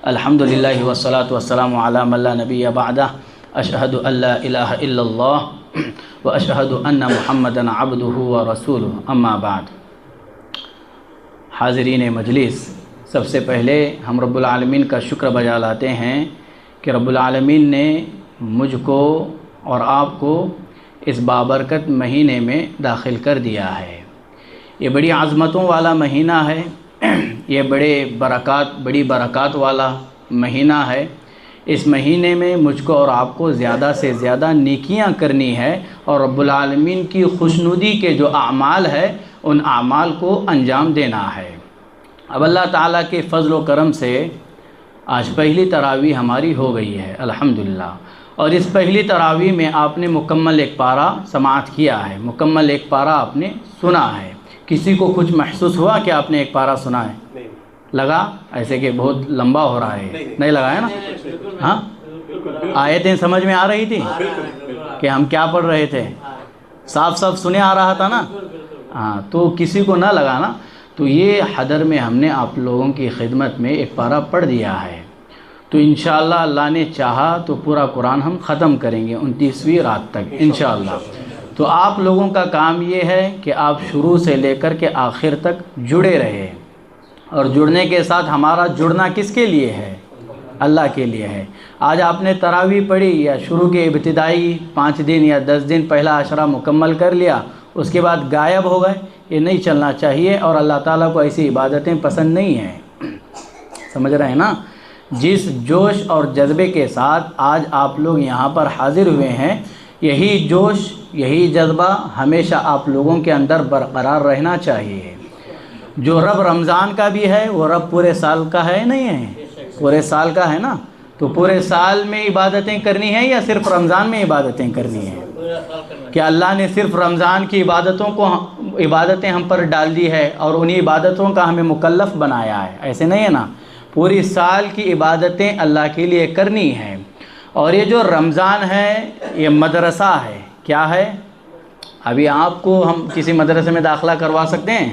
الحمدللہ والصلاة والسلام علی من لا نبی بعدہ اشہد ان لا الہ الا اللہ واشہد ان محمدا عبدہ ورسولہ اما بعد۔ حاضرین مجلس، سب سے پہلے ہم رب العالمین کا شکر بجا لاتے ہیں کہ رب العالمین نے مجھ کو اور آپ کو اس بابرکت مہینے میں داخل کر دیا ہے۔ یہ بڑی عظمتوں والا مہینہ ہے، یہ بڑی برکات والا مہینہ ہے۔ اس مہینے میں مجھ کو اور آپ کو زیادہ سے زیادہ نیکیاں کرنی ہے اور رب العالمین کی خوشنودی کے جو اعمال ہے ان اعمال کو انجام دینا ہے۔ اب اللہ تعالیٰ کے فضل و کرم سے آج پہلی تراویح ہماری ہو گئی ہے الحمدللہ، اور اس پہلی تراویح میں آپ نے مکمل ایک پارہ سماعت کیا ہے، مکمل ایک پارہ آپ نے سنا ہے۔ کسی کو کچھ محسوس ہوا کہ آپ نے ایک پارہ سنا ہے؟ لگا ایسے کہ بہت لمبا ہو رہا ہے؟ نہیں لگا ہے نا؟ ہاں، آیتیں سمجھ میں آ رہی تھی کہ ہم کیا پڑھ رہے تھے؟ صاف صاف سنے آ رہا تھا نا؟ ہاں، تو کسی کو نہ لگا نا، تو یہ حضر میں ہم نے آپ لوگوں کی خدمت میں ایک پارہ پڑھ دیا ہے، تو انشاءاللہ اللہ نے چاہا تو پورا قرآن ہم ختم کریں گے 29ویں رات تک انشاءاللہ۔ تو آپ لوگوں کا کام یہ ہے کہ آپ شروع سے لے کر کے آخر تک جڑے رہے، اور جڑنے کے ساتھ ہمارا جڑنا کس کے لیے ہے؟ اللہ کے لیے ہے۔ آج آپ نے تراویح پڑھی یا شروع کے ابتدائی 5 دن یا 10 دن پہلا عشرہ مکمل کر لیا، اس کے بعد غائب ہو گئے، یہ نہیں چلنا چاہیے، اور اللہ تعالیٰ کو ایسی عبادتیں پسند نہیں ہیں۔ سمجھ رہے ہیں نا؟ جس جوش اور جذبے کے ساتھ آج آپ لوگ یہاں پر حاضر ہوئے ہیں، یہی جوش یہی جذبہ ہمیشہ آپ لوگوں کے اندر برقرار رہنا چاہیے۔ جو رب رمضان کا بھی ہے وہ رب پورے سال کا ہے نہیں ہے؟ پورے سال کا ہے نا؟ تو پورے سال میں عبادتیں کرنی ہیں یا صرف رمضان میں عبادتیں کرنی ہیں؟ کہ اللہ نے صرف رمضان کی عبادتیں ہم پر ڈال دی ہے اور انہی عبادتوں کا ہمیں مکلف بنایا ہے؟ ایسے نہیں ہے نا، پوری سال کی عبادتیں اللہ کے لیے کرنی ہیں۔ اور یہ جو رمضان ہے یہ مدرسہ ہے۔ کیا ہے؟ ابھی آپ کو ہم کسی مدرسے میں داخلہ کروا سکتے ہیں؟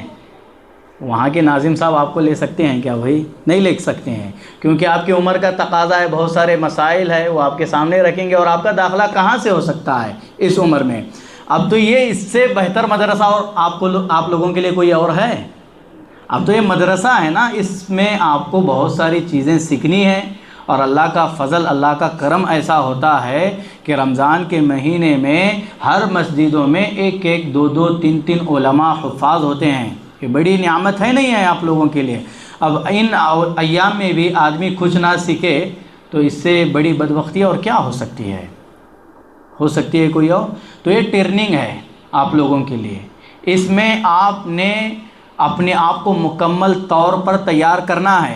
وہاں کے ناظم صاحب آپ کو لے سکتے ہیں کیا؟ بھائی نہیں لے سکتے ہیں، کیونکہ آپ کی عمر کا تقاضا ہے، بہت سارے مسائل ہے وہ آپ کے سامنے رکھیں گے، اور آپ کا داخلہ کہاں سے ہو سکتا ہے اس عمر میں؟ اب تو یہ اس سے بہتر مدرسہ اور آپ لوگوں کے لیے کوئی اور ہے؟ اب تو یہ مدرسہ ہے نا، اس میں آپ کو بہت ساری چیزیں سیکھنی ہیں، اور اللہ کا فضل اللہ کا کرم ایسا ہوتا ہے کہ رمضان کے مہینے میں ہر مسجدوں میں 1 2 3 علماء حفاظ ہوتے ہیں۔ یہ بڑی نعمت ہے نہیں ہے آپ لوگوں کے لیے؟ اب ان ایام میں بھی آدمی کچھ نہ سیکھے تو اس سے بڑی بدبختی اور کیا ہو سکتی ہے؟ ہو سکتی ہے کوئی اور؟ تو یہ ٹریننگ ہے آپ لوگوں کے لیے، اس میں آپ نے اپنے آپ کو مکمل طور پر تیار کرنا ہے،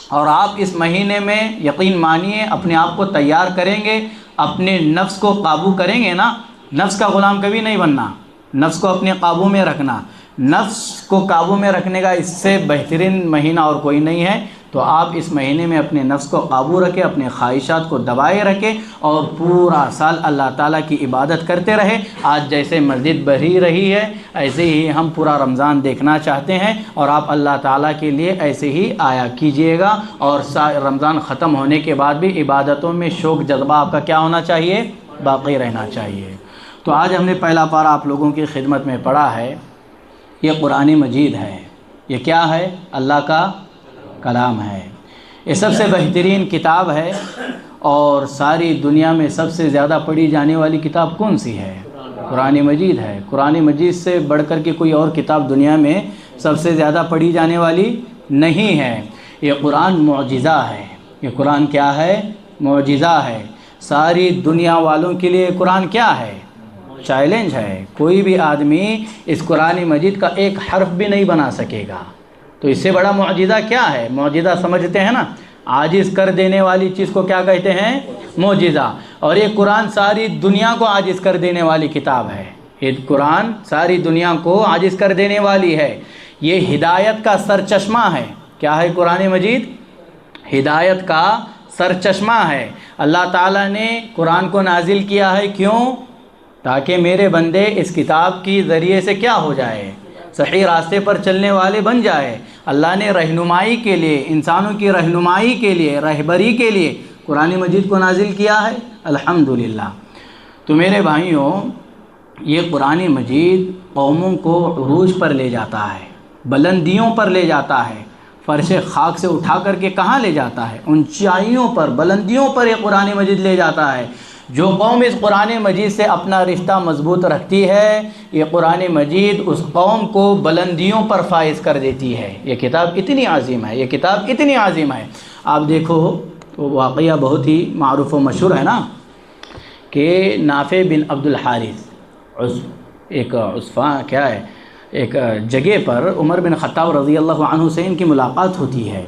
اور آپ اس مہینے میں یقین مانیے اپنے آپ کو تیار کریں گے، اپنے نفس کو قابو کریں گے نا۔ نفس کا غلام کبھی نہیں بننا، نفس کو اپنے قابو میں رکھنا۔ نفس کو قابو میں رکھنے کا اس سے بہترین مہینہ اور کوئی نہیں ہے۔ تو آپ اس مہینے میں اپنے نفس کو قابو رکھیں، اپنے خواہشات کو دبائے رکھیں، اور پورا سال اللہ تعالیٰ کی عبادت کرتے رہے۔ آج جیسے مسجد بھری رہی ہے ایسے ہی ہم پورا رمضان دیکھنا چاہتے ہیں، اور آپ اللہ تعالیٰ کے لیے ایسے ہی آیا کیجئے گا، اور رمضان ختم ہونے کے بعد بھی عبادتوں میں شوق جذبہ آپ کا کیا ہونا چاہیے؟ باقی رہنا چاہیے۔ تو آج ہم نے پہلا پارہ آپ لوگوں کی خدمت میں پڑھا ہے، یہ قرآن مجید ہے۔ یہ کیا ہے؟ اللہ کا کلام ہے۔ یہ سب سے بہترین کتاب ہے، اور ساری دنیا میں سب سے زیادہ پڑھی جانے والی کتاب کون سی ہے؟ قرآن مجید ہے۔ قرآن مجید سے بڑھ کر کے کوئی اور کتاب دنیا میں سب سے زیادہ پڑھی جانے والی نہیں ہے۔ یہ قرآن معجزہ ہے۔ یہ قرآن کیا ہے؟ معجزہ ہے۔ ساری دنیا والوں کے لیے قرآن کیا ہے؟ چیلنج ہے۔ کوئی بھی آدمی اس قرآن مجید کا ایک حرف بھی نہیں بنا سکے گا۔ تو اس سے بڑا معجزہ کیا ہے؟ معجزہ سمجھتے ہیں نا، عاجز کر دینے والی چیز کو کیا کہتے ہیں؟ معجزہ۔ اور یہ قرآن ساری دنیا کو عاجز کر دینے والی کتاب ہے۔ یہ قرآن ساری دنیا کو عاجز کر دینے والی ہے۔ یہ ہدایت کا سرچشمہ ہے۔ کیا ہے قرآن مجید؟ ہدایت کا سرچشمہ ہے۔ اللہ تعالیٰ نے قرآن کو نازل کیا ہے، کیوں؟ تاکہ میرے بندے اس کتاب کی ذریعے سے کیا ہو جائے؟ صحیح راستے پر چلنے والے بن جائے۔ اللہ نے رہنمائی کے لیے، انسانوں کی رہنمائی کے لیے، رہبری کے لیے قرآن مجید کو نازل کیا ہے، الحمدللہ۔ تو میرے بھائیوں، یہ قرآن مجید قوموں کو عروج پر لے جاتا ہے، بلندیوں پر لے جاتا ہے، فرش خاک سے اٹھا کر کے کہاں لے جاتا ہے؟ اونچائیوں پر، بلندیوں پر یہ قرآن مجید لے جاتا ہے۔ جو قوم اس قرآن مجید سے اپنا رشتہ مضبوط رکھتی ہے، یہ قرآن مجید اس قوم کو بلندیوں پر فائز کر دیتی ہے۔ یہ کتاب اتنی عظیم ہے، یہ کتاب اتنی عظیم ہے۔ آپ دیکھو تو واقعہ بہت ہی معروف و مشہور ہے نا، کہ نافع بن عبد الحارث ایک جگہ پر عمر بن خطاب رضی اللہ عنہ سے ان کی ملاقات ہوتی ہے،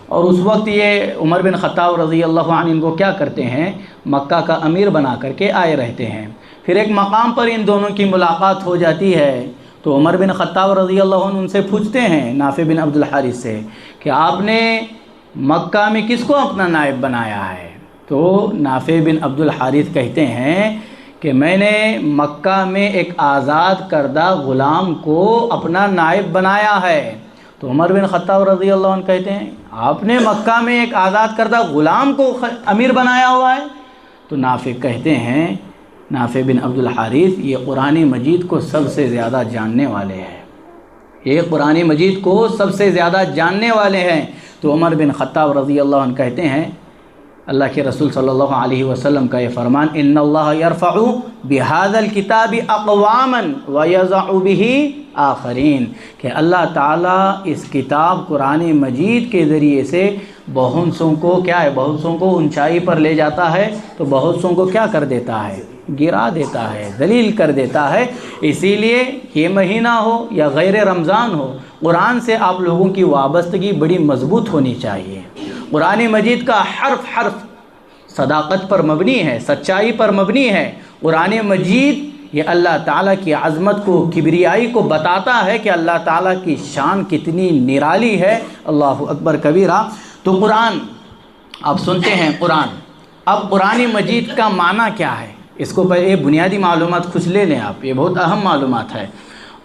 اور اس وقت یہ عمر بن خطاب رضی اللہ عنہ ان کو کیا کرتے ہیں، مکہ کا امیر بنا کر کے آئے رہتے ہیں۔ پھر ایک مقام پر ان دونوں کی ملاقات ہو جاتی ہے، تو عمر بن خطاب رضی اللہ عنہ ان سے پوچھتے ہیں، نافع بن عبد الحارث سے، کہ آپ نے مکہ میں کس کو اپنا نائب بنایا ہے؟ تو نافع بن عبد الحارث کہتے ہیں کہ میں نے مکہ میں ایک آزاد کردہ غلام کو اپنا نائب بنایا ہے۔ تو عمر بن خطاب رضی اللہ عنہ کہتے ہیں، آپ نے مکہ میں ایک آزاد کردہ غلام کو امیر بنایا ہوا ہے؟ تو نافع کہتے ہیں، نافع بن عبد الحارث یہ قرآن مجید کو سب سے زیادہ جاننے والے ہیں، یہ قرآن مجید کو سب سے زیادہ جاننے والے ہیں۔ تو عمر بن خطاب رضی اللہ عنہ کہتے ہیں، اللہ کے رسول صلی اللہ علیہ وسلم کا یہ فرمان، ان اللہ یرفع بہذا الکتاب اقواما ویضع بہ آخرین، کہ اللہ تعالیٰ اس کتاب قرآن مجید کے ذریعے سے بہت سوں کو بہت سوں کو اونچائی پر لے جاتا ہے، تو بہت سوں کو کیا کر دیتا ہے؟ گرا دیتا ہے، ذلیل کر دیتا ہے۔ اسی لیے یہ مہینہ ہو یا غیر رمضان ہو، قرآن سے آپ لوگوں کی وابستگی بڑی مضبوط ہونی چاہیے۔ قرآن مجید کا حرف حرف صداقت پر مبنی ہے، سچائی پر مبنی ہے۔ قرآن مجید یہ اللہ تعالیٰ کی عظمت کو، کبریائی کو بتاتا ہے کہ اللہ تعالیٰ کی شان کتنی نرالی ہے، اللہ اکبر کبیرہ۔ تو قرآن آپ سنتے ہیں، اب قرآن مجید کا معنی کیا ہے؟ اس کو پہلے بنیادی معلومات کچھ لے لیں آپ، یہ بہت اہم معلومات ہے۔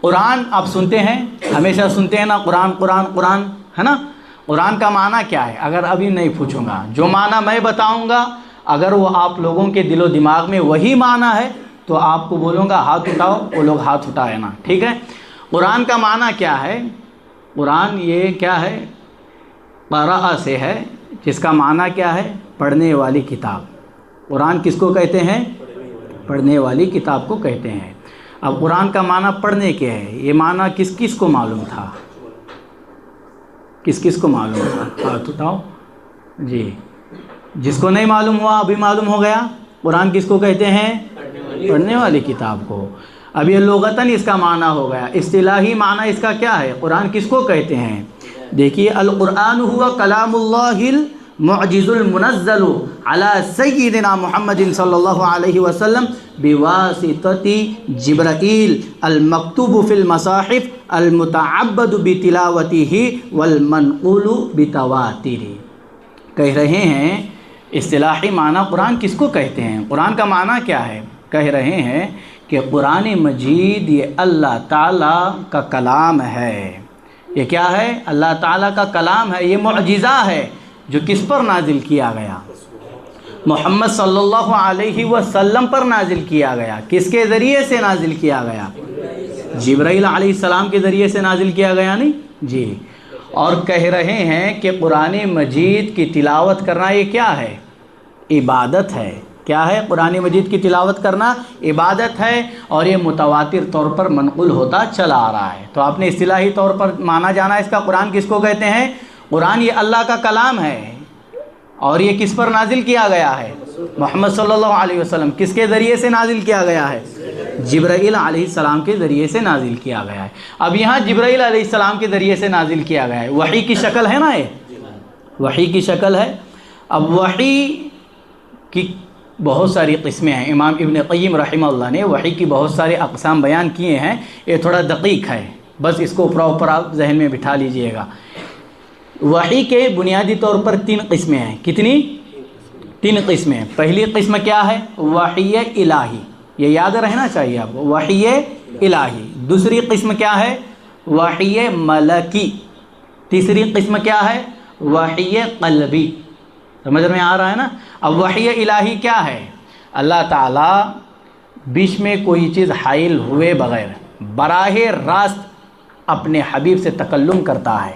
قرآن آپ سنتے ہیں، ہمیشہ سنتے ہیں نا، قرآن قرآن قرآن، ہے نا؟ قرآن کا معنی کیا ہے؟ اگر ابھی نہیں پوچھوں گا، جو معنی میں بتاؤں گا اگر وہ آپ لوگوں کے دل و دماغ میں وہی معنی ہے تو آپ کو بولوں گا ہاتھ اٹھاؤ، وہ لوگ ہاتھ اٹھائے نا، ٹھیک ہے؟ قرآن کا معنی کیا ہے؟ قرآن یہ کیا ہے؟ قرأ سے ہے، جس کا معنی کیا ہے؟ پڑھنے والی کتاب۔ قرآن کس کو کہتے ہیں؟ پڑھنے والی کتاب کو کہتے ہیں۔ اب قرآن کا معنی پڑھنے کے ہے، یہ معنی کس کس کو معلوم تھا؟ کس کس کو معلوم تھا؟ ہاتھ اٹھاؤ جی۔ جس کو نہیں معلوم ہوا ابھی معلوم ہو گیا۔ قرآن کس کو کہتے ہیں؟ پڑھنے والی کتاب کو۔ اب یہ لغتاً اس کا معنی ہو گیا، اصطلاحی معنی اس کا کیا ہے؟ قرآن کس کو کہتے ہیں؟ دیکھیے، القرآن ہوا کلام اللہ المعجز المنزل علی سیدنا محمد صلی اللہ علیہ وسلم بواسطۃ جبرائیل المکتوب فی المصاحف المتعبد بتلاوتہ والمنقول بتواتر۔ کہہ رہے ہیں اصطلاحی معنی قرآن کس کو کہتے ہیں؟ قرآن کا معنی کیا ہے؟ کہہ رہے ہیں کہ قرآن مجید یہ اللہ تعالیٰ کا کلام ہے۔ یہ کیا ہے؟ اللہ تعالیٰ کا کلام ہے، یہ معجزہ ہے جو کس پر نازل کیا گیا؟ محمد صلی اللہ علیہ وسلم پر نازل کیا گیا۔ کس کے ذریعے سے نازل کیا گیا؟ جبرائیل علیہ السلام کے ذریعے سے نازل کیا گیا، نہیں جی۔ اور کہہ رہے ہیں کہ قرآن مجید کی تلاوت کرنا یہ کیا ہے؟ عبادت ہے۔ کیا ہے؟ قرآن مجید کی تلاوت کرنا عبادت ہے، اور یہ متواتر طور پر منقول ہوتا چلا آ رہا ہے۔ تو آپ نے اصطلاحی طور پر مانا جانا اس کا، قرآن کس کو کہتے ہیں؟ قرآن یہ اللہ کا کلام ہے، اور یہ کس پر نازل کیا گیا ہے؟ محمد صلی اللہ علیہ وسلم۔ کس کے ذریعے سے نازل کیا گیا ہے؟ جبرائیل علیہ السلام کے ذریعے سے نازل کیا گیا ہے۔ اب یہاں جبرائیل علیہ السلام کے ذریعے سے نازل کیا گیا ہے، وحی کی شکل ہے نا، یہ وحی کی شکل ہے۔ اب وحی کی بہت ساری قسمیں ہیں، امام ابن قیم رحمہ اللہ نے وحی کی بہت سارے اقسام بیان کیے ہیں، یہ تھوڑا دقیق ہے، بس اس کو اوپر آپ ذہن میں بٹھا لیجئے گا۔ وحی کے بنیادی طور پر 3 قسمیں ہیں۔ کتنی؟ 3 قسمیں۔ پہلی قسم کیا ہے؟ وحی الہی، یہ یاد رہنا چاہیے آپ کو، وحی الہی۔ دوسری قسم کیا ہے؟ وحی ملکی، تیسری قسم کیا ہے؟ وحی قلبی۔ سمجھ میں آ رہا ہے نا؟ اب وحی الہی کیا ہے؟ اللہ تعالیٰ بیچ میں کوئی چیز حائل ہوئے بغیر براہ راست اپنے حبیب سے تکلم کرتا ہے،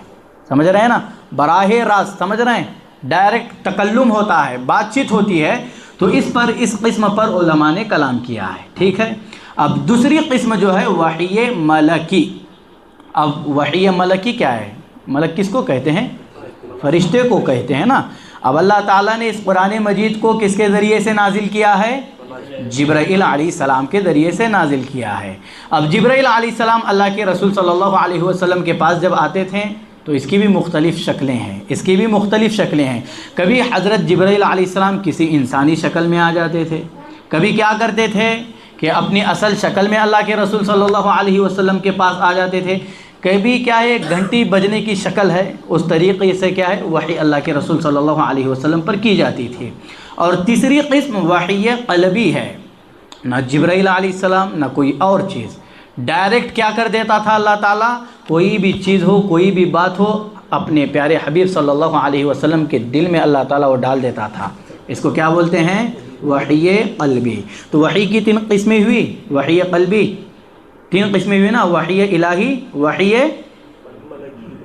سمجھ رہے ہیں نا؟ براہ راست، سمجھ رہے ہیں؟ ڈائریکٹ تکلم ہوتا ہے، بات چیت ہوتی ہے، تو اس قسم پر علماء نے کلام کیا ہے، ٹھیک ہے؟ اب دوسری قسم جو ہے وحی ملکی۔ اب وحی ملکی کیا ہے؟ ملک کس کو کہتے ہیں؟ فرشتے کو کہتے ہیں نا۔ اب اللہ تعالیٰ نے اس قرآن مجید کو کس کے ذریعے سے نازل کیا ہے؟ جبرائیل علیہ السلام کے ذریعے سے نازل کیا ہے۔ اب جبرائیل علیہ السلام اللہ کے رسول صلی اللہ علیہ وسلم کے پاس جب آتے تھے تو اس کی بھی مختلف شکلیں ہیں، کبھی حضرت جبرائیل علیہ السلام کسی انسانی شکل میں آ جاتے تھے، کبھی کیا کرتے تھے کہ اپنی اصل شکل میں اللہ کے رسول صلی اللہ علیہ وسلم کے پاس آ جاتے تھے، کبھی کیا ہے گھنٹی بجنے کی شکل ہے، اس طریقے سے کیا ہے وحی اللہ کے رسول صلی اللہ علیہ وسلم پر کی جاتی تھی۔ اور تیسری قسم وحی قلبی ہے، نہ جبرائیل علیہ السلام نہ کوئی اور چیز، ڈائریکٹ کیا کر دیتا تھا اللہ تعالیٰ، کوئی بھی چیز ہو، کوئی بھی بات ہو، اپنے پیارے حبیب صلی اللہ علیہ وسلم کے دل میں اللہ تعالیٰ وہ ڈال دیتا تھا۔ اس کو کیا بولتے ہیں؟ وحی قلبی۔ تو وحی کی 3 قسمیں ہوئی، وحی قلبی 3 قسمیں ہوئی نا، وحی الہی، وحی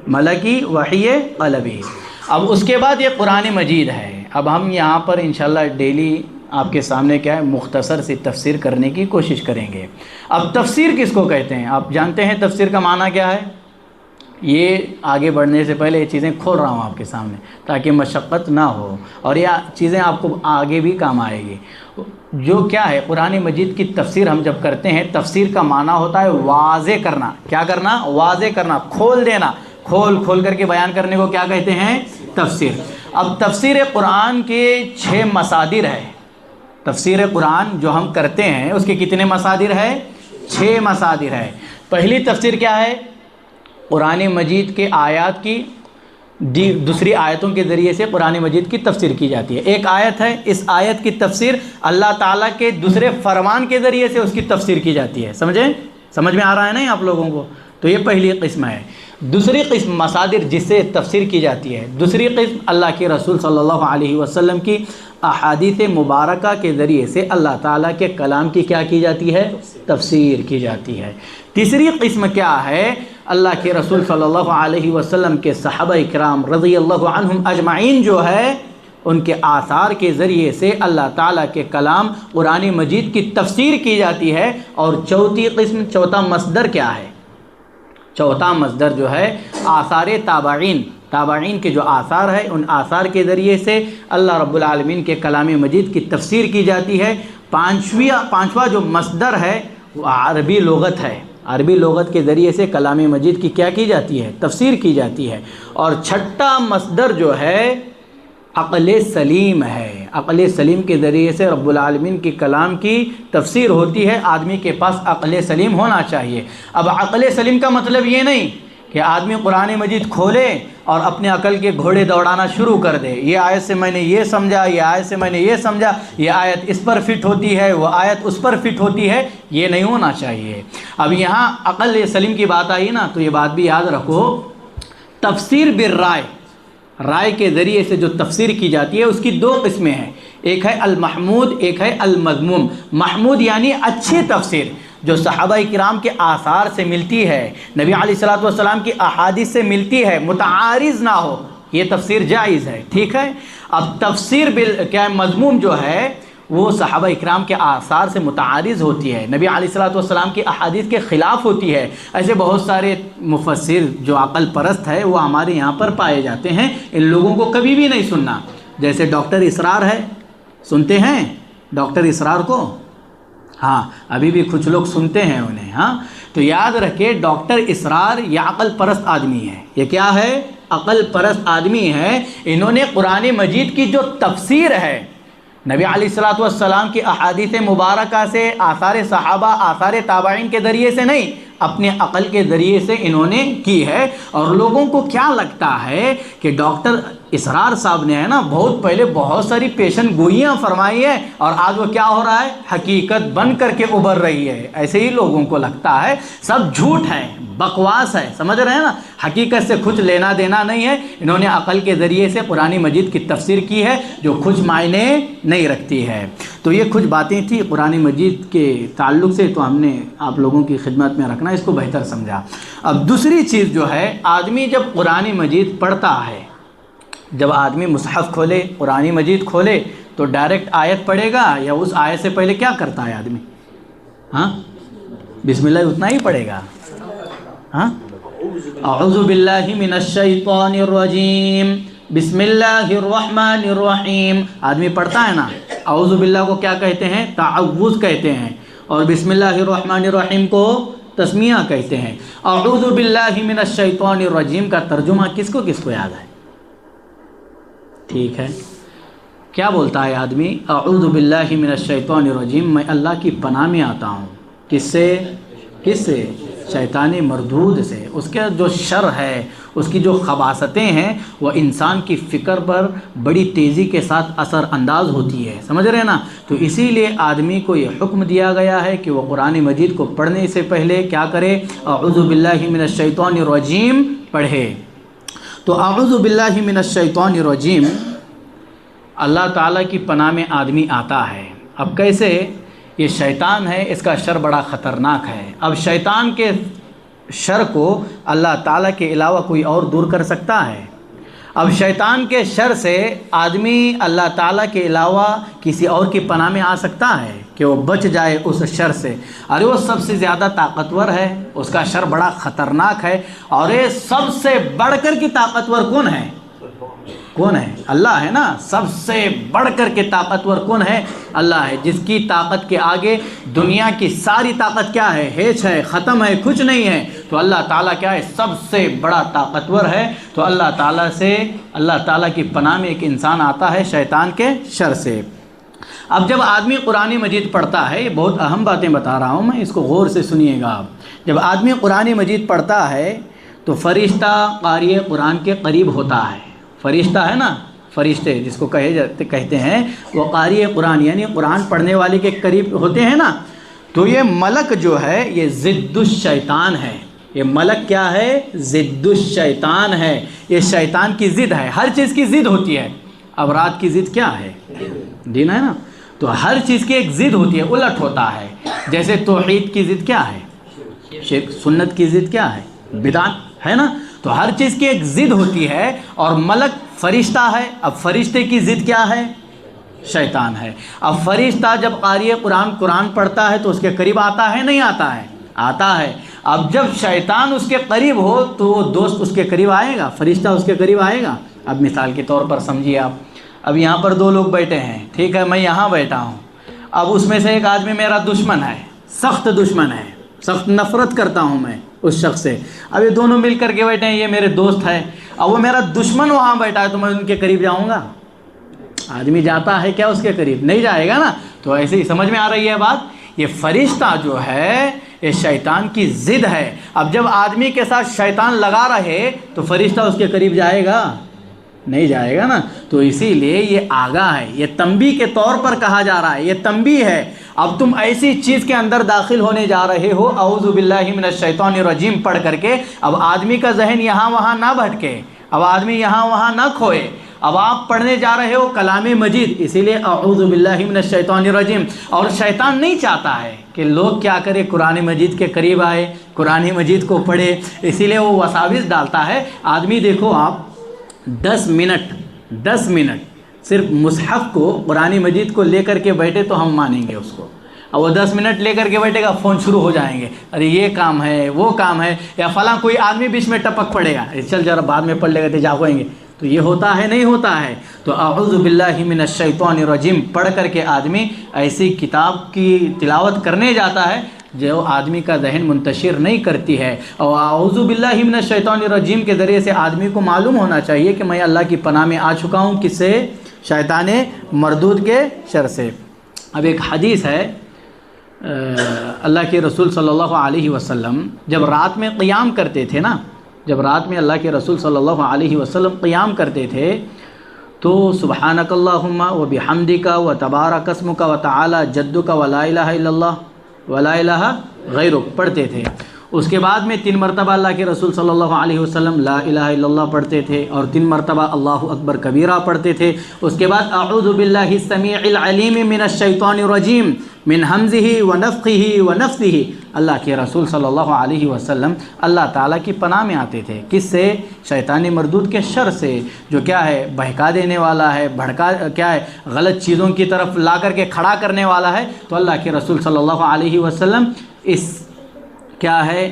ملکی، وحی قلبی۔ اب اس کے بعد یہ قرآن مجید ہے۔ اب ہم یہاں پر انشاءاللہ ڈیلی آپ کے سامنے کیا ہے مختصر سی تفسیر کرنے کی کوشش کریں گے۔ اب تفسیر کس کو کہتے ہیں؟ آپ جانتے ہیں تفسیر کا معنی کیا ہے؟ یہ آگے بڑھنے سے پہلے یہ چیزیں کھول رہا ہوں آپ کے سامنے تاکہ مشقت نہ ہو، اور یہ چیزیں آپ کو آگے بھی کام آئے گی۔ جو کیا ہے قرآن مجید کی تفسیر ہم جب کرتے ہیں، تفسیر کا معنی ہوتا ہے واضح کرنا۔ کیا کرنا؟ واضح کرنا، کھول دینا، کھول کر کے بیان کرنے کو کیا کہتے ہیں؟ تفسیر۔ اب تفسیر قرآن کے 6 مصادر ہے۔ تفسیر قرآن جو ہم کرتے ہیں اس کے کتنے مصادر ہے؟ 6 مصادر ہے۔ پہلی تفسیر کیا ہے؟ قرآن مجید کے آیات کی دوسری آیتوں کے ذریعے سے قرآن مجید کی تفسیر کی جاتی ہے۔ ایک آیت ہے، اس آیت کی تفسیر اللہ تعالیٰ کے دوسرے فرمان کے ذریعے سے اس کی تفسیر کی جاتی ہے۔ سمجھ میں آ رہا ہے نا آپ لوگوں کو؟ تو یہ پہلی قسم ہے۔ دوسری قسم مصادر جس سے تفسیر کی جاتی ہے، دوسری قسم اللہ کے رسول صلی اللہ علیہ وسلم کی احادیث مبارکہ کے ذریعے سے اللہ تعالیٰ کے کلام کی کیا کی جاتی ہے؟ تفسیر کی جاتی ہے۔ تیسری قسم کیا ہے؟ اللہ کے رسول صلی اللہ علیہ وسلم کے صحابہ کرام رضی اللہ عنہم اجمعین جو ہے ان کے آثار کے ذریعے سے اللہ تعالیٰ کے کلام قرآن مجید کی تفسیر کی جاتی ہے۔ اور چوتھی قسم، چوتھا مصدر کیا ہے؟ چوتھا مصدر جو ہے آثار تابعین کے جو آثار ہے، ان آثار کے ذریعے سے اللہ رب العالمین کے کلام مجید کی تفسیر کی جاتی ہے۔ پانچواں جو مصدر ہے وہ عربی لغت ہے، عربی لغت کے ذریعے سے کلام مجید کی کیا کی جاتی ہے؟ تفسیر کی جاتی ہے۔ اور چھٹا مصدر جو ہے عقل سلیم ہے، عقل سلیم کے ذریعے سے رب العالمین کی کلام کی تفسیر ہوتی ہے۔ آدمی کے پاس عقل سلیم ہونا چاہیے۔ اب عقل سلیم کا مطلب یہ نہیں کہ آدمی قرآن مجید کھولے اور اپنے عقل کے گھوڑے دوڑانا شروع کر دے، یہ آیت سے میں نے یہ سمجھا، یہ آیت سے میں نے یہ سمجھا، یہ آیت اس پر فٹ ہوتی ہے، وہ آیت اس پر فٹ ہوتی ہے، یہ نہیں ہونا چاہیے۔ اب یہاں عقل سلیم کی بات آئی نا، تو یہ بات بھی یاد رکھو، تفسیر بالرائے، رائے کے ذریعے سے جو تفسیر کی جاتی ہے اس کی 2 قسمیں ہیں، ایک ہے المحمود، ایک ہے المذموم۔ محمود یعنی اچھی تفسیر جو صحابہ کرام کے آثار سے ملتی ہے، نبی علیہ الصلوۃ والسلام کی احادیث سے ملتی ہے، متعارض نہ ہو، یہ تفسیر جائز ہے، ٹھیک ہے۔ اب تفسیر مذموم جو ہے وہ صحابہ اکرام کے آثار سے متعارض ہوتی ہے، نبی علیہ الصلوۃ والسلام کی احادیث کے خلاف ہوتی ہے۔ ایسے بہت سارے مفسر جو عقل پرست ہے وہ ہمارے یہاں پر پائے جاتے ہیں، ان لوگوں کو کبھی بھی نہیں سننا۔ جیسے ڈاکٹر اسرار ہے، سنتے ہیں ڈاکٹر اسرار کو؟ ہاں، ابھی بھی کچھ لوگ سنتے ہیں انہیں۔ ہاں، تو یاد رکھے ڈاکٹر اسرار یہ عقل پرست آدمی ہے۔ یہ کیا ہے؟ عقل پرست آدمی ہے۔ انہوں نے قرآن مجید کی جو تفسیر ہے نبی علیہ الصلوۃ والسلام کی احادیث مبارکہ سے، آثار صحابہ، آثار تابعین کے ذریعے سے نہیں، اپنے عقل کے ذریعے سے انہوں نے کی ہے۔ اور لوگوں کو کیا لگتا ہے کہ ڈاکٹر اسرار صاحب نے ہے نا بہت پہلے بہت ساری پیشن گوئیاں فرمائی ہے، اور آج وہ کیا ہو رہا ہے؟ حقیقت بن کر کے ابھر رہی ہے۔ ایسے ہی لوگوں کو لگتا ہے سب جھوٹ ہے، بکواس ہے، سمجھ رہے ہیں نا، حقیقت سے کچھ لینا دینا نہیں ہے۔ انہوں نے عقل کے ذریعے سے قرآن مجید کی تفسیر کی ہے جو کچھ معنی نہیں رکھتی ہے۔ تو یہ کچھ باتیں تھیں قرآن مجید کے تعلق سے، تو ہم نے آپ لوگوں کی خدمت میں رکھنا، اس کو بہتر سمجھا۔ اب دوسری چیز جو ہے، آدمی جب قرآن مجید پڑھتا ہے، جب آدمی مصحف کھولے، قرآن مجید کھولے، تو ڈائریکٹ آیت پڑھے گا یا اس آیت سے پہلے کیا کرتا ہے آدمی؟ ہاں، بسم اللہ اتنا ہی پڑھے گا۔ ہاں، اعوذ باللہ من الشیطان الرجیم بسم اللہ الرحمن الرحیم، آدمی پڑھتا ہے نا، اعوذ باللہ کو کیا کہتے ہیں؟ تعوذ کہتے ہیں، اور بسم اللہ الرحمن الرحیم کو تسمیہ کہتے ہیں۔ اعوذ باللہ من الشیطان الرجیم کا ترجمہ کس کو یاد ہے؟ ٹھیک ہے، کیا بولتا ہے آدمی؟ اعوذ باللہ من الشیطان الرجیم، میں اللہ کی پناہ میں آتا ہوں، کس سے؟ شیطان مردود سے۔ اس کے جو شر ہے، اس کی جو خباثتیں ہیں، وہ انسان کی فکر پر بڑی تیزی کے ساتھ اثر انداز ہوتی ہے، سمجھ رہے نا؟ تو اسی لیے آدمی کو یہ حکم دیا گیا ہے کہ وہ قرآن مجید کو پڑھنے سے پہلے کیا کرے؟ اعوذ باللہ من الشیطان الرجیم پڑھے۔ تو اعوذ باللہ من الشیطان الرجیم، اللہ تعالیٰ کی پناہ میں آدمی آتا ہے۔ اب کیسے؟ یہ شیطان ہے، اس کا شر بڑا خطرناک ہے۔ اب شیطان کے شر کو اللہ تعالیٰ کے علاوہ کوئی اور دور کر سکتا ہے؟ اب شیطان کے شر سے آدمی اللہ تعالیٰ کے علاوہ کسی اور کی پناہ میں آ سکتا ہے کہ وہ بچ جائے اس شر سے؟ ارے وہ سب سے زیادہ طاقتور ہے، اس کا شر بڑا خطرناک ہے، اور یہ سب سے بڑھ کر کی طاقتور کون ہے؟ اللہ ہے نا۔ سب سے بڑھ کر کے طاقتور کون ہے؟ اللہ ہے، جس کی طاقت کے آگے دنیا کی ساری طاقت کیا ہے؟ ہیچ ہے، ختم ہے، کچھ نہیں ہے۔ تو اللہ تعالیٰ کیا ہے؟ سب سے بڑا طاقتور ہے۔ تو اللہ تعالیٰ کی پناہ میں ایک انسان آتا ہے شیطان کے شر سے۔ اب جب آدمی قرآن مجید پڑھتا ہے، یہ بہت اہم باتیں بتا رہا ہوں میں، اس کو غور سے سنیے گا آپ۔ جب آدمی قرآن مجید پڑھتا ہے تو فرشتہ قاری قرآن کے قریب ہوتا ہے۔ فرشتہ ہے نا، فرشتے جس کو کہتے ہیں، وہ قاری قرآن یعنی قرآن پڑھنے والے کے قریب ہوتے ہیں نا۔ تو یہ ملک جو ہے یہ ضد الشیطان ہے۔ یہ ملک کیا ہے؟ ضد الشیطان ہے، یہ شیطان کی ضد ہے۔ ہر چیز کی ضد ہوتی ہے۔ اب رات کی ضد کیا ہے؟ دین ہے نا۔ تو ہر چیز کی ایک ضد ہوتی ہے، الٹ ہوتا ہے۔ جیسے توحید کی ضد کیا ہے؟ شرک۔ سنت کی ضد کیا ہے؟ بدعت ہے نا۔ تو ہر چیز کی ایک ضد ہوتی ہے، اور ملک فرشتہ ہے۔ اب فرشتے کی ضد کیا ہے؟ شیطان ہے۔ اب فرشتہ جب قاری قرآن پڑھتا ہے تو اس کے قریب آتا ہے نہیں آتا ہے؟ آتا ہے۔ اب جب شیطان اس کے قریب ہو تو وہ دوست اس کے قریب آئے گا، فرشتہ اس کے قریب آئے گا؟ اب مثال کے طور پر سمجھیے آپ، اب یہاں پر دو لوگ بیٹھے ہیں، ٹھیک ہے، میں یہاں بیٹھا ہوں۔ اب اس میں سے ایک آدمی میرا دشمن ہے، سخت دشمن ہے، سخت نفرت کرتا ہوں میں اس شخص سے۔ اب یہ دونوں مل کر کے بیٹھے ہیں، یہ میرے دوست ہے، اب وہ میرا دشمن وہاں بیٹھا ہے، تو میں ان کے قریب جاؤں گا؟ آدمی جاتا ہے کیا اس کے قریب؟ نہیں جائے گا نا۔ تو ایسے ہی سمجھ میں آ رہی ہے بات؟ یہ فرشتہ جو ہے یہ شیطان کی ضد ہے۔ اب جب آدمی کے ساتھ شیطان لگا رہے تو فرشتہ اس کے قریب جائے گا؟ نہیں جائے گا نا۔ تو اسی لیے یہ آگاہ ہے، یہ تنبیہ کے طور پر کہا جا رہا ہے، یہ تنبیہ ہے۔ اب تم ایسی چیز کے اندر داخل ہونے جا رہے ہو، اعوذ باللہ من الشیطان الرجیم پڑھ کر کے، اب آدمی کا ذہن یہاں وہاں نہ بھٹکے، اب آدمی یہاں وہاں نہ کھوئے۔ اب آپ پڑھنے جا رہے ہو کلام مجید، اسی لیے اعوذ باللہ من الشیطان الرجیم۔ اور شیطان نہیں چاہتا ہے کہ لوگ کیا کرے، قرآن مجید کے قریب آئے، قرآن مجید کو پڑھے، اسی لیے وہ وساوس ڈالتا ہے۔ آدمی دیکھو آپ 10 منٹ صرف مصحف کو، قرآن مجید کو لے کر کے بیٹھے تو ہم مانیں گے اس کو۔ اب وہ 10 منٹ لے کر کے بیٹھے گا، فون شروع ہو جائیں گے، ارے یہ کام ہے وہ کام ہے، یا فلاں کوئی آدمی بیچ میں ٹپک پڑے گا، چل ذرا بعد میں پڑھ لے گا تو جاگیں گے۔ تو یہ ہوتا ہے نہیں ہوتا ہے؟ تو اعوذ باللہ من الشیطان الرجیم پڑھ کر کے آدمی ایسی کتاب کی تلاوت کرنے جاتا ہے جو آدمی کا ذہن منتشر نہیں کرتی ہے۔ اور اعوذ باللہ من الشیطان الرجیم کے ذریعے سے آدمی کو معلوم ہونا چاہیے کہ میں اللہ کی پناہ میں آ چکا ہوں، کس سے؟ شیطان مردود کے شر سے۔ اب ایک حدیث ہے، اللہ کے رسول صلی اللہ علیہ وسلم جب رات میں قیام کرتے تھے نا، جب رات میں اللہ کے رسول صلی اللہ علیہ وسلم قیام کرتے تھے تو سبحانک اللہم و بحمدک و تبارک اسمک و تعالی جدک و لا الہ الا اللہ و لا الہ غیرک پڑھتے تھے۔ اس کے بعد میں 3 مرتبہ اللہ کے رسول صلی اللہ علیہ وسلم لا الہ الا اللہ پڑھتے تھے اور 3 مرتبہ اللہ اکبر کبیرہ پڑھتے تھے۔ اس کے بعد اعوذ باللہ السمیع العلیم من الشیطان الرجیم من حمزہ ونفخہ ونفثہ، اللہ کے رسول صلی اللہ علیہ وسلم اللہ تعالیٰ کی پناہ میں آتے تھے۔ کس سے؟ شیطان مردود کے شر سے، جو کیا ہے بہکا دینے والا ہے، کیا ہے غلط چیزوں کی طرف لا کر کے کھڑا کرنے والا ہے۔ تو اللہ کے رسول صلی اللہ علیہ وسلم اس کیا ہے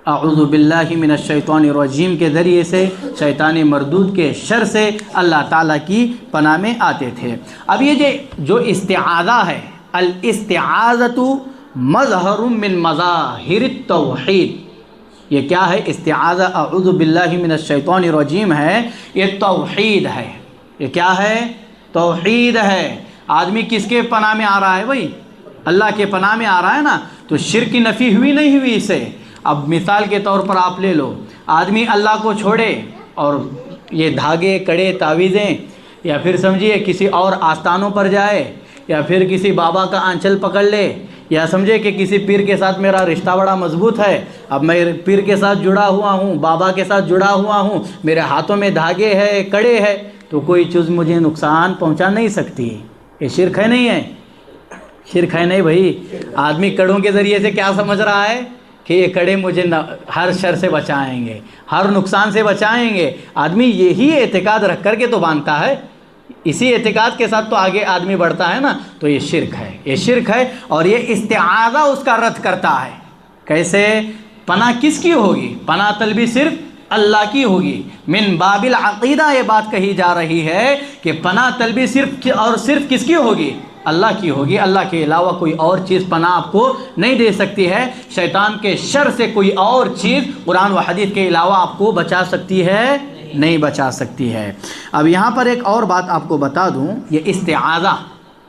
اعوذ باللہ من الشیطان الرجیم کے ذریعے سے شیطان مردود کے شر سے اللہ تعالیٰ کی پناہ میں آتے تھے۔ اب یہ جو استعاذہ ہے، الاستعاذۃ مظہر من مظاہر التوحید، یہ کیا ہے؟ استعاذہ اعوذ باللہ من الشیطان الرجیم ہے، یہ توحید ہے۔ یہ کیا ہے؟ توحید ہے۔ آدمی کس کے پناہ میں آ رہا ہے بھائی؟ اللہ کے پناہ میں آ رہا ہے نا، تو شرک کی نفی ہوئی نہیں ہوئی اسے؟ اب مثال کے طور پر آپ لے لو، آدمی اللہ کو چھوڑے اور یہ دھاگے کڑے تعویذیں یا پھر سمجھیے کسی اور آستانوں پر جائے یا پھر کسی بابا کا آنچل پکڑ لے یا سمجھے کہ کسی پیر کے ساتھ میرا رشتہ بڑا مضبوط ہے، اب میں پیر کے ساتھ جڑا ہوا ہوں، بابا کے ساتھ جڑا ہوا ہوں، میرے ہاتھوں میں دھاگے ہے کڑے ہے، تو کوئی چیز مجھے نقصان پہنچا نہیں سکتی۔ یہ شرک ہے نہیں ہے؟ شرک ہے نہیں بھائی۔ آدمی کڑوں کے ذریعے سے کیا سمجھ رہا ہے کہ یہ کڑے مجھے ہر شر سے بچائیں گے، ہر نقصان سے بچائیں گے۔ آدمی یہی اعتقاد رکھ کر کے تو باندھتا ہے، اسی اعتقاد کے ساتھ تو آگے آدمی بڑھتا ہے نا، تو یہ شرک ہے، یہ شرک ہے۔ اور یہ استعاذہ اس کا رد کرتا ہے۔ کیسے؟ پناہ کس کی ہوگی؟ پناہ طلبی صرف اللہ کی ہوگی۔ من باب العقیدہ یہ بات کہی جا رہی ہے کہ پناہ طلبی صرف اور صرف کس کی ہوگی؟ اللہ کی ہوگی۔ اللہ کے علاوہ کوئی اور چیز پناہ آپ کو نہیں دے سکتی ہے۔ شیطان کے شر سے کوئی اور چیز قرآن و حدیث کے علاوہ آپ کو بچا سکتی ہے؟ نہیں بچا سکتی ہے۔ اب یہاں پر ایک اور بات آپ کو بتا دوں، یہ استعاذہ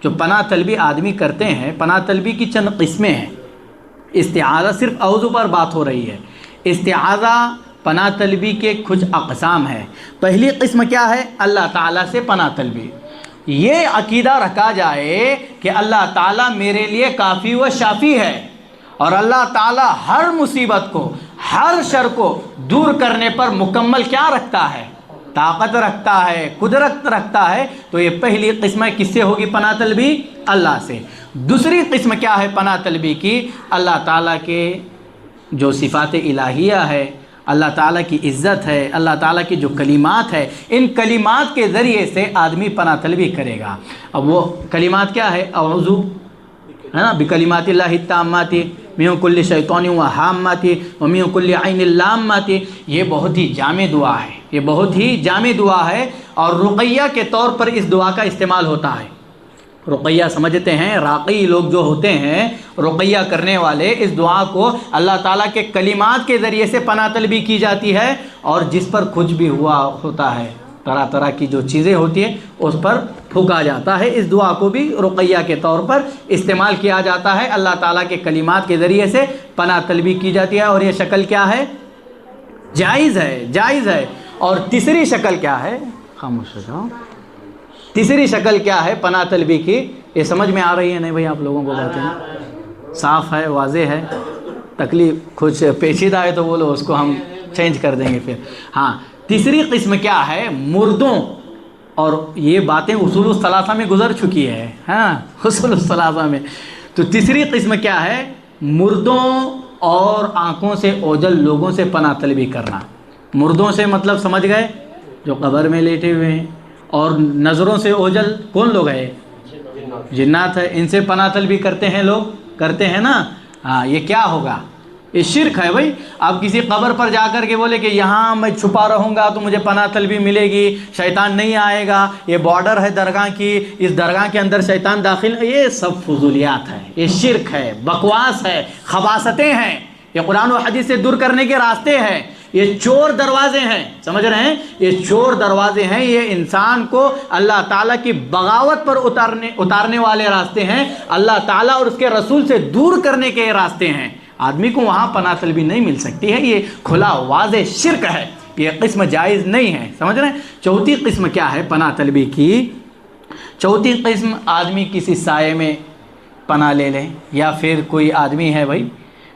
جو پناہ طلبی آدمی کرتے ہیں، پناہ طلبی کی چند قسمیں ہیں۔ استعاذہ صرف اعوذ پر بات ہو رہی ہے۔ استعاذہ پناہ طلبی کے کچھ اقسام ہے۔ پہلی قسم کیا ہے؟ اللہ تعالیٰ سے پناہ طلبی۔ یہ عقیدہ رکھا جائے کہ اللہ تعالیٰ میرے لیے کافی و شافی ہے اور اللہ تعالیٰ ہر مصیبت کو، ہر شر کو دور کرنے پر مکمل کیا رکھتا ہے؟ طاقت رکھتا ہے، قدرت رکھتا ہے۔ تو یہ پہلی قسم ہے، کس سے ہوگی پناہ طلبی؟ اللہ سے۔ دوسری قسم کیا ہے پناہ طلبی کی؟ اللہ تعالیٰ کے جو صفات الہیہ ہے، اللہ تعالیٰ کی عزت ہے، اللہ تعالیٰ کی جو کلمات ہے، ان کلمات کے ذریعے سے آدمی پناہ طلبی کرے گا۔ اب وہ کلمات کیا ہے؟ اعوذ ہے نا بکلمات اللہ التامات من کل شیطان وہامات ومن کل عین لامات۔ یہ بہت ہی جامع دعا ہے، یہ بہت ہی جامع دعا ہے اور رقیہ کے طور پر اس دعا کا استعمال ہوتا ہے۔ رقیہ سمجھتے ہیں، راقی لوگ جو ہوتے ہیں، رقیہ کرنے والے، اس دعا کو اللہ تعالیٰ کے کلمات کے ذریعے سے پناہ طلبی کی جاتی ہے، اور جس پر کچھ بھی ہوا ہوتا ہے، طرح طرح کی جو چیزیں ہوتی ہیں اس پر پھونکا جاتا ہے۔ اس دعا کو بھی رقیہ کے طور پر استعمال کیا جاتا ہے، اللہ تعالیٰ کے کلمات کے ذریعے سے پناہ طلبی کی جاتی ہے، اور یہ شکل کیا ہے؟ جائز ہے، جائز ہے۔ اور تیسری شکل کیا ہے؟ خاموش ہو جاؤ۔ تیسری شکل کیا ہے پناہ طلبی کی؟ یہ سمجھ میں آ رہی ہے نہیں بھائی آپ لوگوں کو؟ باتیں صاف ہے، واضح ہے؟ تکلیف کچھ پیچیدہ ہے تو بولو، اس کو ہم چینج کر دیں گے پھر۔ ہاں، تیسری قسم کیا ہے؟ مردوں، اور یہ باتیں اصول الثلاثہ میں گزر چکی ہے، ہاں اصول الثلاثہ میں۔ تو تیسری قسم کیا ہے؟ مردوں اور آنکھوں سے اوجھل لوگوں سے پناہ طلبی کرنا۔ مردوں سے مطلب سمجھ گئے؟ جو قبر میں لیٹے ہوئے ہیں، اور نظروں سے اوجھل کون لوگ ہیں؟ جنات ہے، ان سے پناہ طلبی کرتے ہیں لوگ، کرتے ہیں نا۔ ہاں، یہ کیا ہوگا؟ یہ شرک ہے بھائی۔ اب کسی قبر پر جا کر کے بولے کہ یہاں میں چھپا رہوں گا تو مجھے پناہ طلبی ملے گی، شیطان نہیں آئے گا، یہ بارڈر ہے درگاہ کی، اس درگاہ کے اندر شیطان داخل، یہ سب فضولیات ہے، یہ شرک ہے، بکواس ہے، خباثتیں ہیں، یہ قرآن و حدیث سے دور کرنے کے راستے ہیں، یہ چور دروازے ہیں، سمجھ رہے ہیں؟ یہ چور دروازے ہیں، یہ انسان کو اللہ تعالیٰ کی بغاوت پر اتارنے والے راستے ہیں، اللہ تعالیٰ اور اس کے رسول سے دور کرنے کے راستے ہیں۔ آدمی کو وہاں پناہ طلبی نہیں مل سکتی ہے، یہ کھلا واضح شرک ہے، یہ قسم جائز نہیں ہے، سمجھ رہے ہیں؟ چوتھی قسم کیا ہے پناہ طلبی کی؟ چوتھی قسم آدمی کسی سائے میں پناہ لے لے، یا پھر کوئی آدمی ہے بھائی،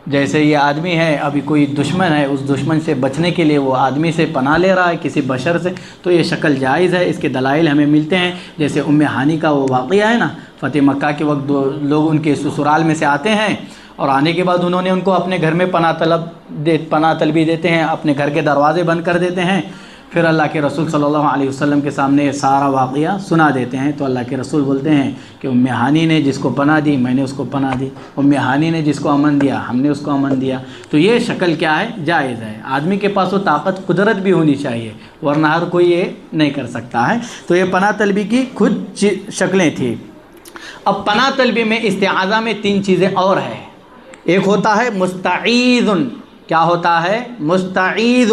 جیسے یہ آدمی ہے ابھی کوئی دشمن ہے، اس دشمن سے بچنے کے لیے وہ آدمی سے پناہ لے رہا ہے کسی بشر سے، تو یہ شکل جائز ہے۔ اس کے دلائل ہمیں ملتے ہیں، جیسے ام ہانی کا وہ واقعہ ہے نا، فتح مکہ کے وقت دو لوگ ان کے سسرال میں سے آتے ہیں، اور آنے کے بعد انہوں نے ان کو اپنے گھر میں پناہ طلبی دیتے ہیں، اپنے گھر کے دروازے بند کر دیتے ہیں۔ پھر اللہ کے رسول صلی اللہ علیہ وسلم کے سامنے یہ سارا واقعہ سنا دیتے ہیں، تو اللہ کے رسول بولتے ہیں کہ ام ہانی نے جس کو پناہ دی میں نے اس کو پناہ دی، ام ہانی نے جس کو امن دیا ہم نے اس کو امن دیا۔ تو یہ شکل کیا ہے؟ جائز ہے۔ آدمی کے پاس وہ طاقت قدرت بھی ہونی چاہیے، ورنہ ہر کوئی یہ نہیں کر سکتا ہے۔ تو یہ پناہ طلبی کی خود شکلیں تھیں۔ اب پناہ طلبی میں استعاذہ میں 3 چیزیں اور ہیں۔ ایک ہوتا ہے مستعیذ، کیا ہوتا ہے؟ مستعیذ،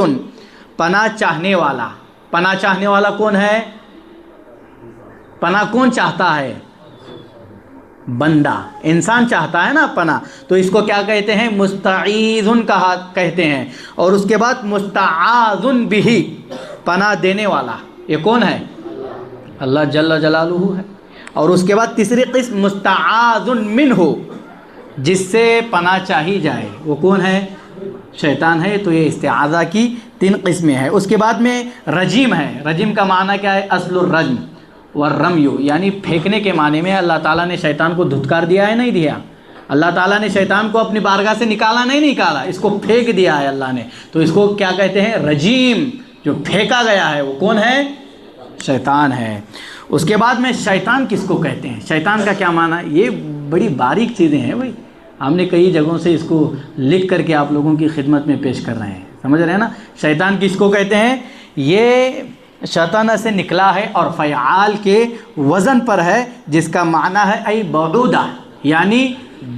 پناہ چاہنے والا۔ پناہ چاہنے والا کون ہے؟ پناہ کون چاہتا ہے؟ بندہ، انسان چاہتا ہے نا پناہ، تو اس کو کیا کہتے ہیں؟ مستعیذ کہتے ہیں۔ اور اس کے بعد مستعاذ بہ، پناہ دینے والا، یہ کون ہے؟ اللہ جل جلالہ ہے۔ اور اس کے بعد تیسری قسم مستعاذ منہ، جس سے پناہ چاہی جائے، وہ کون ہے؟ شیطان ہے۔ تو یہ استعاذہ کی 3 قسمیں ہیں۔ اس کے بعد میں رجیم ہے۔ رجیم کا معنی کیا ہے؟ اصل الرجم والرمی، یعنی پھینکنے کے معنی میں اللہ تعالیٰ نے شیطان کو دھتکار دیا ہے، نہیں دیا؟ اللہ تعالیٰ نے شیطان کو اپنی بارگاہ سے نکالا نہیں نکالا، اس کو پھینک دیا ہے اللہ نے، تو اس کو کیا کہتے ہیں؟ رجیم۔ جو پھینکا گیا ہے وہ کون ہے؟ شیطان ہے۔ اس کے بعد میں شیطان کس کو کہتے ہیں؟ شیطان کا کیا معنی ہے؟ یہ بڑی باریک چیزیں ہیں بھائی، ہم نے کئی جگہوں سے اس کو لکھ کر کے آپ لوگوں کی خدمت میں پیش کر رہے ہیں، سمجھ رہے ہیں نا؟ شیطان کس کو کہتے ہیں؟ یہ شیطانہ سے نکلا ہے اور فعال کے وزن پر ہے، جس کا معنی ہے ای بعودہ، یعنی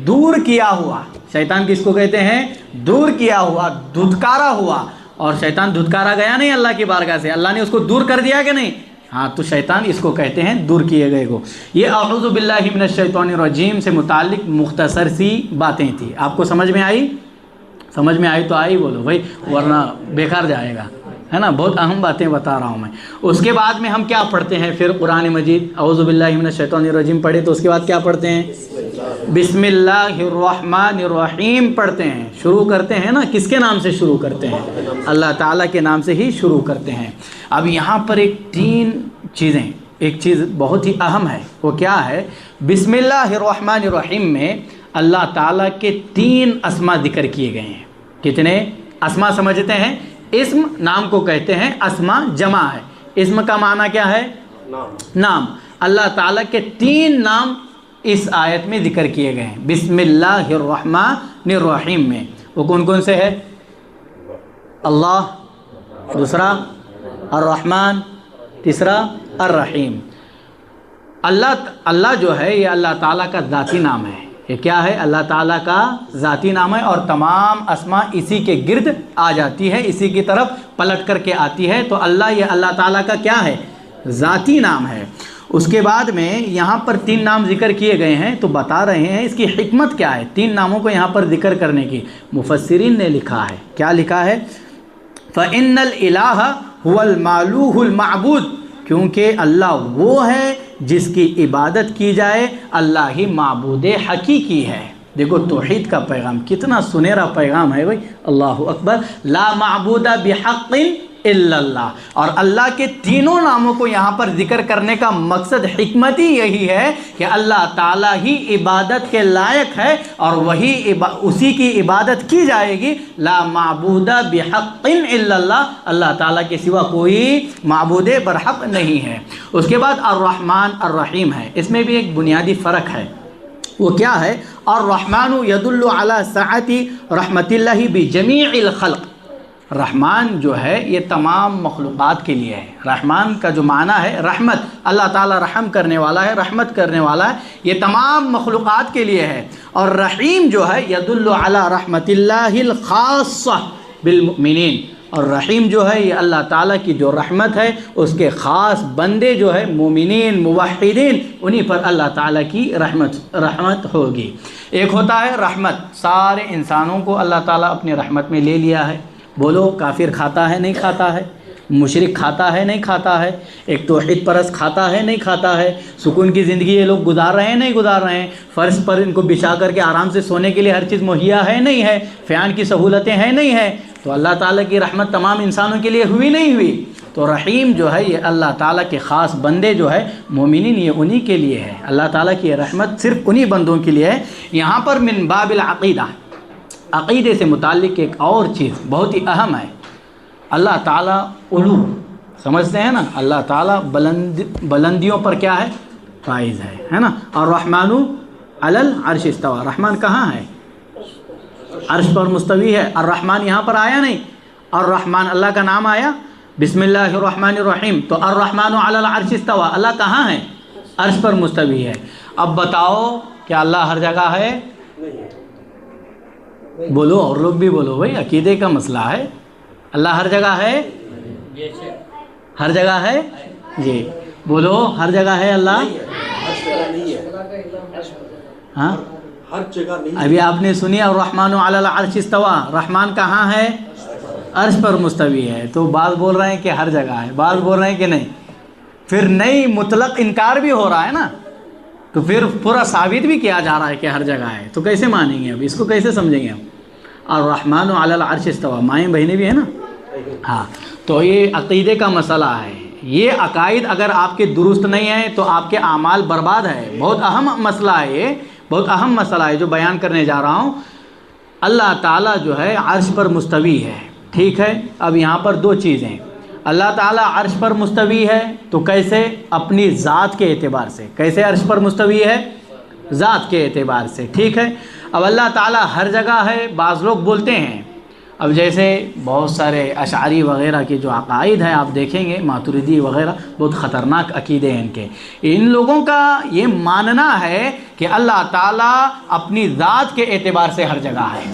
دور کیا ہوا۔ شیطان کس کو کہتے ہیں؟ دور کیا ہوا، دھتکارا ہوا۔ اور شیطان دھتکارا گیا نہیں اللہ کی بارگاہ سے، اللہ نے اس کو دور کر دیا کہ نہیں؟ ہاں، تو شیطان اس کو کہتے ہیں دور کیے گئے کو۔ یہ اعوذ باللہ من الشیطان الرجیم سے متعلق مختصر سی باتیں تھیں، آپ کو سمجھ میں آئی؟ سمجھ میں آئی تو آئی بولو بھائی، ورنہ بیکار جائے گا، ہے نا؟ بہت اہم باتیں بتا رہا ہوں میں۔ اس کے بعد میں ہم کیا پڑھتے ہیں پھر؟ قرآن مجید اعوذ باللہ من الشیطان الرجیم پڑھے تو اس کے بعد کیا پڑھتے ہیں؟ بسم اللہ الرحمن الرحیم پڑھتے ہیں۔ شروع کرتے ہیں نا، کس کے نام سے شروع کرتے ہیں؟ اللہ تعالیٰ کے نام سے ہی شروع کرتے ہیں۔ اب یہاں پر ایک چیز بہت ہی اہم ہے، وہ کیا ہے؟ بسم اللہ الرحمن الرحیم میں اللہ تعالیٰ کے 3 اسما ذکر کیے گئے ہیں۔ کتنے اسما سمجھتے ہیں؟ اسم نام کو کہتے ہیں، اسما جمع ہے۔ اسم کا معنی کیا ہے؟ نام۔ اللہ تعالیٰ کے 3 نام اس آیت میں ذکر کیے گئے ہیں بسم اللہ الرحمن الرحیم میں۔ وہ کون کون سے ہے؟ اللہ، دوسرا الرحمن، تیسرا الرحیم۔ اللہ جو ہے یہ اللہ تعالیٰ کا ذاتی نام ہے۔ یہ کیا ہے؟ اللہ تعالیٰ کا ذاتی نام ہے، اور تمام اسما اسی کے گرد آ جاتی ہے، اسی کی طرف پلٹ کر کے آتی ہے۔ تو اللہ، یہ اللہ تعالیٰ کا کیا ہے؟ ذاتی نام ہے۔ اس کے بعد میں یہاں پر 3 نام ذکر کیے گئے ہیں، تو بتا رہے ہیں اس کی حکمت کیا ہے 3 ناموں کو یہاں پر ذکر کرنے کی۔ مفسرین نے لکھا ہے، کیا لکھا ہے؟ فَإِنَّ الْإِلَٰهَ هُوَ الْمَعْلُوهُ الْمَعْبُودُ، کیونکہ اللہ وہ ہے جس کی عبادت کی جائے، اللہ ہی معبود حقیقی ہے۔ دیکھو توحید کا پیغام کتنا سنہرا پیغام ہے بھائی، اللہ اکبر۔ لا معبود بحق الا اللہ، اور اللہ کے تینوں ناموں کو یہاں پر ذکر کرنے کا مقصد، حکمت ہی یہی ہے کہ اللہ تعالیٰ ہی عبادت کے لائق ہے، اور وہی اسی کی عبادت کی جائے گی۔ لا معبود بحق الا اللہ، اللہ تعالیٰ کے سوا کوئی معبود برحق نہیں ہے۔ اس کے بعد الرحمن الرحیم ہے، اس میں بھی ایک بنیادی فرق ہے، وہ کیا ہے؟ الرحمن يدل على سعة رحمت اللہ بجمیع الخلق۔ رحمان جو ہے یہ تمام مخلوقات کے لیے ہے۔ رحمان کا جو معنی ہے رحمت، اللہ تعالیٰ رحم کرنے والا ہے، رحمت کرنے والا ہے، یہ تمام مخلوقات کے لیے ہے۔ اور رحیم جو ہے یدل علی رحمت اللہ الخاصہ بالمؤمنین، اور رحیم جو ہے یہ اللہ تعالیٰ کی جو رحمت ہے اس کے خاص بندے جو ہے مومنین موحدین، انہی پر اللہ تعالیٰ کی رحمت ہوگی۔ ایک ہوتا ہے رحمت، سارے انسانوں کو اللہ تعالیٰ اپنی رحمت میں لے لیا ہے، بولو کافر کھاتا ہے نہیں کھاتا ہے؟ مشرک کھاتا ہے نہیں کھاتا ہے؟ ایک توحید پرست کھاتا ہے نہیں کھاتا ہے؟ سکون کی زندگی یہ لوگ گزار رہے ہیں نہیں گزار رہے ہیں؟ فرش پر ان کو بچھا کر کے آرام سے سونے کے لیے ہر چیز مہیا ہے نہیں ہے؟ فیان کی سہولتیں ہیں نہیں ہے؟ تو اللہ تعالیٰ کی رحمت تمام انسانوں کے لیے ہوئی نہیں ہوئی؟ تو رحیم جو ہے یہ اللہ تعالیٰ کے خاص بندے جو ہے مومنین، یہ انہی کے لیے ہے۔ اللہ تعالیٰ کی رحمت صرف انہی بندوں کے لیے ہے۔ یہاں پر من باب العقیدہ، عقیدے سے متعلق ایک اور چیز بہت ہی اہم ہے۔ اللہ تعالیٰ علو سمجھتے ہیں نا، اللہ تعالیٰ بلندیوں پر کیا ہے؟ فائز ہے نا۔ الرحمن علی العرش استوى، رحمان کہاں ہے؟ عرش پر مستوی ہے۔ الرحمن یہاں پر آیا نہیں، الرحمن اللہ کا نام آیا، بسم اللہ الرحمن الرحیم، تو الرحمن علی العرش استوى، اللہ کہاں ہے؟ عرش پر مستوی ہے۔ اب بتاؤ کیا اللہ ہر جگہ ہے؟ بولو، اور لوگ بھی بولو بھائی، عقیدے کا مسئلہ ہے۔ اللہ ہر جگہ ہے؟ ہر جگہ ہے؟ جی بولو، ہر جگہ ہے اللہ؟ ہاں ہر جگہ نہیں۔ ابھی آپ نے سنی الرحمن علی العرش استوى، رحمان کہاں ہے؟ عرش پر مستوی ہے۔ تو بعض بول رہے ہیں کہ ہر جگہ ہے، بعض بول رہے ہیں کہ نہیں، پھر نہیں مطلق انکار بھی ہو رہا ہے نا، تو پھر پورا ثابت بھی کیا جا رہا ہے کہ ہر جگہ ہے، تو کیسے مانیں گے؟ اب اس کو کیسے سمجھیں گے ہم؟ الرحمن علی العرش استوى، مائیں بہنیں بھی ہیں نا۔ ہاں، تو یہ عقیدے کا مسئلہ ہے۔ یہ عقائد اگر آپ کے درست نہیں ہیں تو آپ کے اعمال برباد ہے۔ بہت اہم مسئلہ ہے، یہ بہت اہم مسئلہ ہے جو بیان کرنے جا رہا ہوں۔ اللہ تعالیٰ جو ہے عرش پر مستوی ہے، ٹھیک ہے۔ اب یہاں پر دو چیزیں، اللہ تعالیٰ عرش پر مستوی ہے تو کیسے؟ اپنی ذات کے اعتبار سے۔ کیسے عرش پر مستوی ہے؟ ذات کے اعتبار سے، ٹھیک ہے۔ اب اللہ تعالیٰ ہر جگہ ہے، بعض لوگ بولتے ہیں، اب جیسے بہت سارے اشعری وغیرہ کے جو عقائد ہیں آپ دیکھیں گے، ماتریدی وغیرہ، بہت خطرناک عقیدے ہیں ان کے۔ ان لوگوں کا یہ ماننا ہے کہ اللہ تعالیٰ اپنی ذات کے اعتبار سے ہر جگہ ہے۔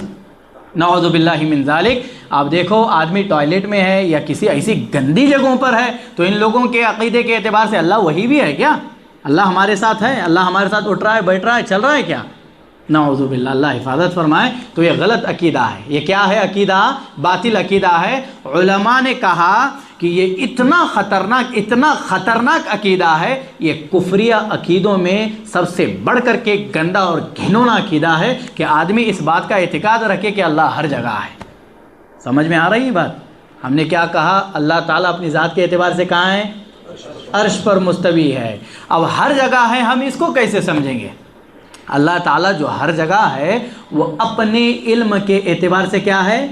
نعوذ باللہ من ذالک۔ آپ دیکھو آدمی ٹوائلٹ میں ہے یا کسی ایسی گندی جگہوں پر ہے تو ان لوگوں کے عقیدے کے اعتبار سے اللہ وہی بھی ہے کیا؟ اللہ ہمارے ساتھ ہے، اللہ ہمارے ساتھ اٹھ رہا ہے، بیٹھ رہا ہے، چل رہا ہے کیا؟ نعوذ باللہ، اللہ حفاظت فرمائے۔ تو یہ غلط عقیدہ ہے۔ یہ کیا ہے؟ عقیدہ باطل عقیدہ ہے۔ علماء نے کہا کہ یہ اتنا خطرناک عقیدہ ہے، یہ کفریہ عقیدوں میں سب سے بڑھ کر کے گندا اور گھنونا عقیدہ ہے کہ آدمی اس بات کا اعتقاد رکھے کہ اللہ ہر جگہ ہے۔ سمجھ میں آ رہی ہے بات؟ ہم نے کیا کہا؟ اللہ تعالیٰ اپنی ذات کے اعتبار سے کہاں ہے؟ عرش پر مستوی ہے۔ اب ہر جگہ ہے، ہم اس کو کیسے سمجھیں گے؟ اللہ تعالیٰ جو ہر جگہ ہے وہ اپنے علم کے اعتبار سے کیا ہے؟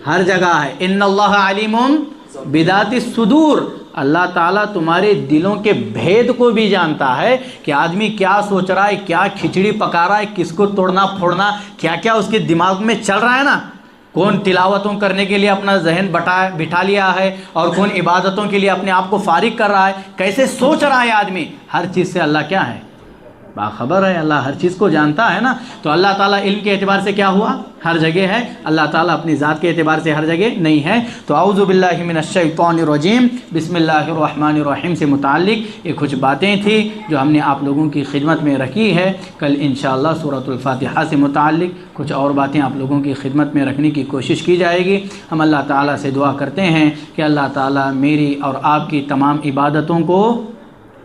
ہر جگہ ہے۔ ان اللہ علیم بذات الصدور، اللہ تعالیٰ تمہارے دلوں کے بھید کو بھی جانتا ہے کہ آدمی کیا سوچ رہا ہے، کیا کھچڑی پکا رہا ہے، کس کو توڑنا پھوڑنا، کیا کیا اس کے دماغ میں چل رہا ہے نا۔ کون تلاوتوں کرنے کے لیے اپنا ذہن بٹھا لیا ہے اور کون عبادتوں کے لیے اپنے آپ کو فارغ کر رہا ہے، کیسے سوچ رہا ہے آدمی، ہر چیز سے اللہ کیا ہے؟ باخبر ہے، اللہ ہر چیز کو جانتا ہے نا۔ تو اللہ تعالیٰ علم کے اعتبار سے کیا ہوا؟ ہر جگہ ہے۔ اللہ تعالیٰ اپنی ذات کے اعتبار سے ہر جگہ نہیں ہے۔ تو اعوذ باللہ من الشیطان الرجیم، بسم اللہ الرحمن الرحیم سے متعلق یہ کچھ باتیں تھیں جو ہم نے آپ لوگوں کی خدمت میں رکھی ہے۔ کل انشاءاللہ سورۃ الفاتحہ سے متعلق کچھ اور باتیں آپ لوگوں کی خدمت میں رکھنے کی کوشش کی جائے گی۔ ہم اللہ تعالیٰ سے دعا کرتے ہیں کہ اللہ تعالیٰ میری اور آپ کی تمام عبادتوں کو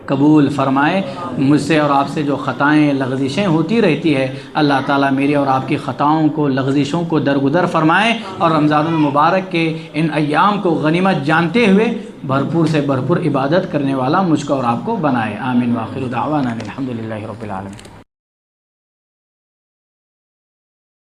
قبول فرمائے۔ مجھ سے اور آپ سے جو خطائیں لغزشیں ہوتی رہتی ہے، اللہ تعالیٰ میری اور آپ کی خطاؤں کو لغزشوں کو درگزر فرمائے، اور رمضان المبارک کے ان ایام کو غنیمت جانتے ہوئے بھرپور سے بھرپور عبادت کرنے والا مجھ کو اور آپ کو بنائے۔ آمین۔ وآخر دعوانا الحمد للہ رب العالمین۔